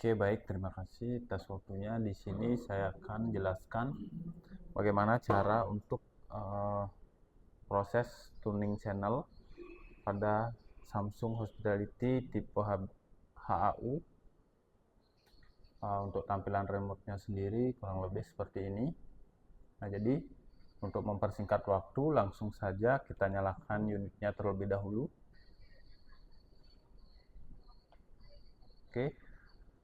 Oke, baik. Terima kasih atas waktunya. Di sini saya akan jelaskan bagaimana cara untuk proses tuning channel pada Samsung Hospitality tipe HAU. Untuk tampilan remote-nya sendiri kurang lebih seperti ini. Nah, jadi untuk mempersingkat waktu, langsung saja kita nyalakan unitnya terlebih dahulu. Oke.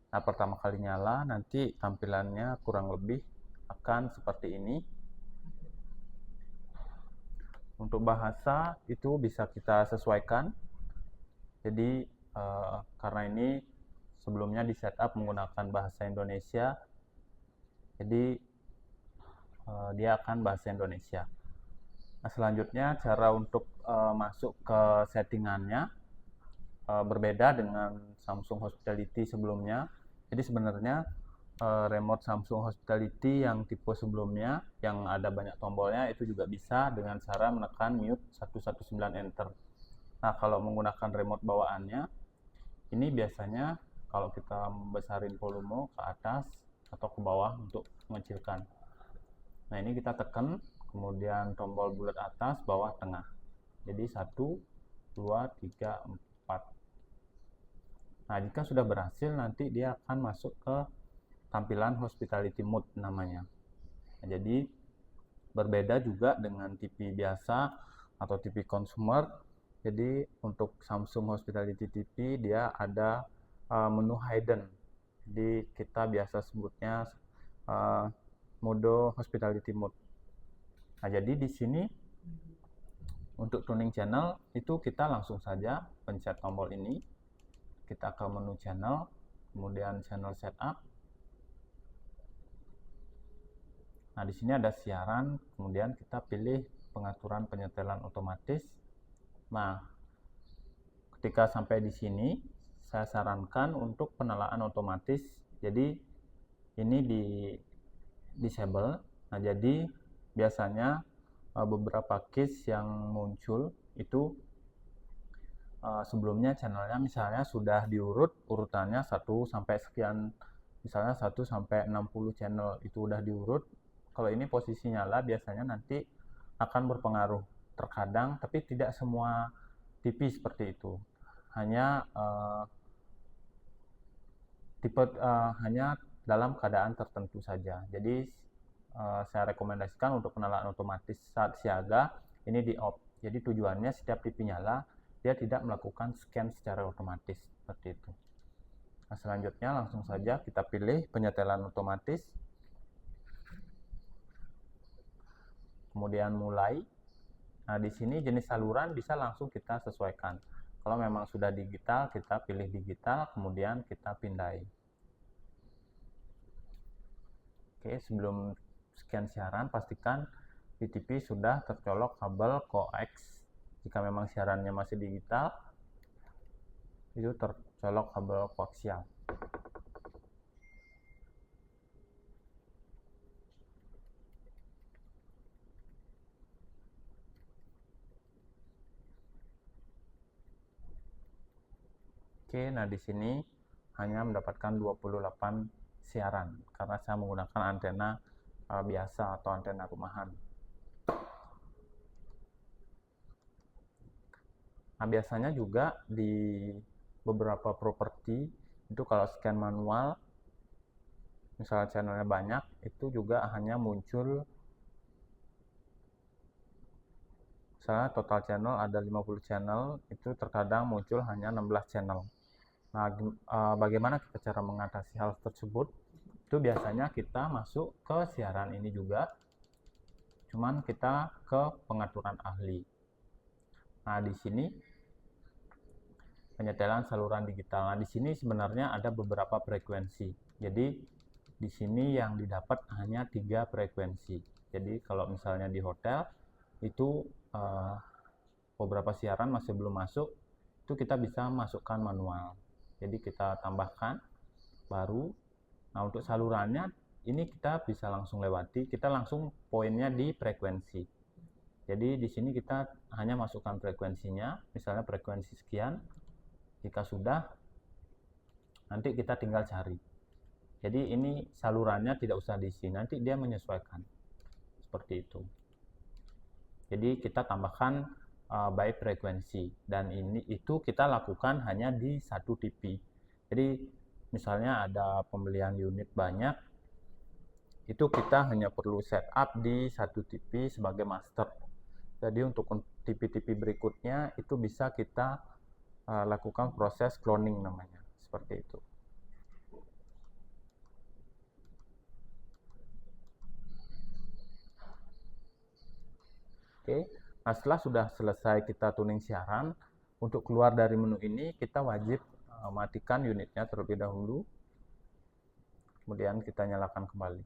Nah, pertama kali nyala, nanti tampilannya kurang lebih akan seperti ini. Untuk bahasa itu bisa kita sesuaikan. Jadi karena ini sebelumnya di setup menggunakan bahasa Indonesia, jadi dia akan bahasa Indonesia. Nah, selanjutnya cara untuk masuk ke settingannya berbeda dengan Samsung Hospitality sebelumnya. Jadi sebenarnya remote Samsung Hospitality yang tipe sebelumnya yang ada banyak tombolnya itu juga bisa dengan cara menekan mute 119 enter. Nah, kalau menggunakan remote bawaannya ini biasanya kalau kita membesarin volume ke atas atau ke bawah untuk mengecilkan. Nah, ini kita tekan, kemudian tombol bulat atas, bawah, tengah. Jadi 1, 2, 3, 4. Nah, jika sudah berhasil, nanti dia akan masuk ke tampilan Hospitality Mode namanya. Nah, jadi berbeda juga dengan TV biasa atau TV consumer. Jadi untuk Samsung Hospitality TV dia ada menu hidden. Jadi kita biasa sebutnya mode Hospitality Mode. Nah, jadi di sini untuk tuning channel itu kita langsung saja pencet tombol ini. Kita ke menu channel, kemudian channel setup. Nah, di sini ada siaran, kemudian kita pilih pengaturan penyetelan otomatis. Nah, ketika sampai di sini, saya sarankan untuk penelaan otomatis. Jadi, ini di disable. Nah, jadi biasanya beberapa case yang muncul itu sebelumnya channelnya misalnya sudah diurut urutannya 1 sampai sekian, misalnya 1 sampai 60 channel itu udah diurut. Kalau ini posisi nyala biasanya nanti akan berpengaruh terkadang, tapi tidak semua TV seperti itu. Hanya hanya dalam keadaan tertentu saja. Jadi saya rekomendasikan untuk penelaan otomatis saat siaga ini di off. Jadi tujuannya setiap TV nyala dia tidak melakukan scan secara otomatis seperti itu. Nah, selanjutnya langsung saja kita pilih penyetelan otomatis. Kemudian mulai. Nah, di sini jenis saluran bisa langsung kita sesuaikan. Kalau memang sudah digital, kita pilih digital, kemudian kita pindai. Oke, sebelum scan siaran, pastikan di TV sudah tercolok kabel coax. Jika memang siarannya masih digital, itu tercolok kabel koaksial. Oke, nah di sini hanya mendapatkan 28 siaran karena saya menggunakan antena biasa atau antena rumahan. Nah, biasanya juga di beberapa properti itu kalau scan manual, misalnya channelnya banyak, itu juga hanya muncul, misalnya total channel ada 50 channel, itu terkadang muncul hanya 16 channel. Nah, bagaimana kita cara mengatasi hal tersebut? Itu biasanya kita masuk ke siaran ini juga, cuman kita ke pengaturan ahli. Nah, di sini penyetelan saluran digital. Nah, di sini sebenarnya ada beberapa frekuensi. Jadi di sini yang didapat hanya 3 frekuensi. Jadi kalau misalnya di hotel itu beberapa siaran masih belum masuk, itu kita bisa masukkan manual. Jadi kita tambahkan baru. Nah, untuk salurannya ini kita bisa langsung lewati, kita langsung poinnya di frekuensi. Jadi di sini kita hanya masukkan frekuensinya, misalnya frekuensi sekian. Jika sudah, Nanti kita tinggal cari. Jadi ini salurannya tidak usah diisi, nanti dia menyesuaikan. Seperti itu. Jadi kita tambahkan by frekuensi, dan itu kita lakukan hanya di satu TV. Jadi misalnya ada pembelian unit banyak, itu kita hanya perlu setup di satu TV sebagai master. Jadi untuk TV-TV berikutnya itu bisa kita lakukan proses cloning namanya, seperti itu. Oke, nah setelah sudah selesai kita tuning siaran, untuk keluar dari menu ini kita wajib matikan unitnya terlebih dahulu, kemudian kita nyalakan kembali.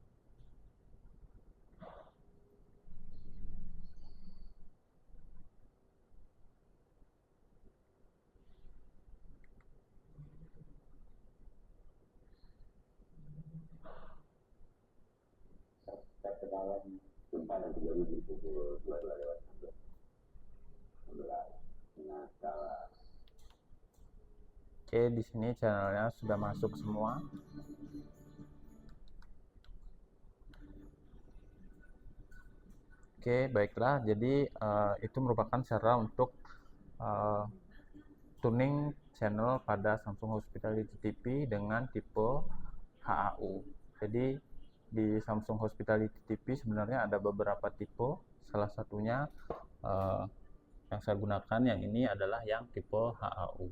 Yang terjadi di pukul 22:11 dengan skala. Oke, di sini channelnya sudah masuk semua. Oke, baiklah. Jadi itu merupakan cara untuk tuning channel pada Samsung Hospitality TV dengan tipe HAU. Jadi di Samsung Hospitality TV sebenarnya ada beberapa tipe. Salah satunya yang saya gunakan yang ini adalah yang tipe HAU.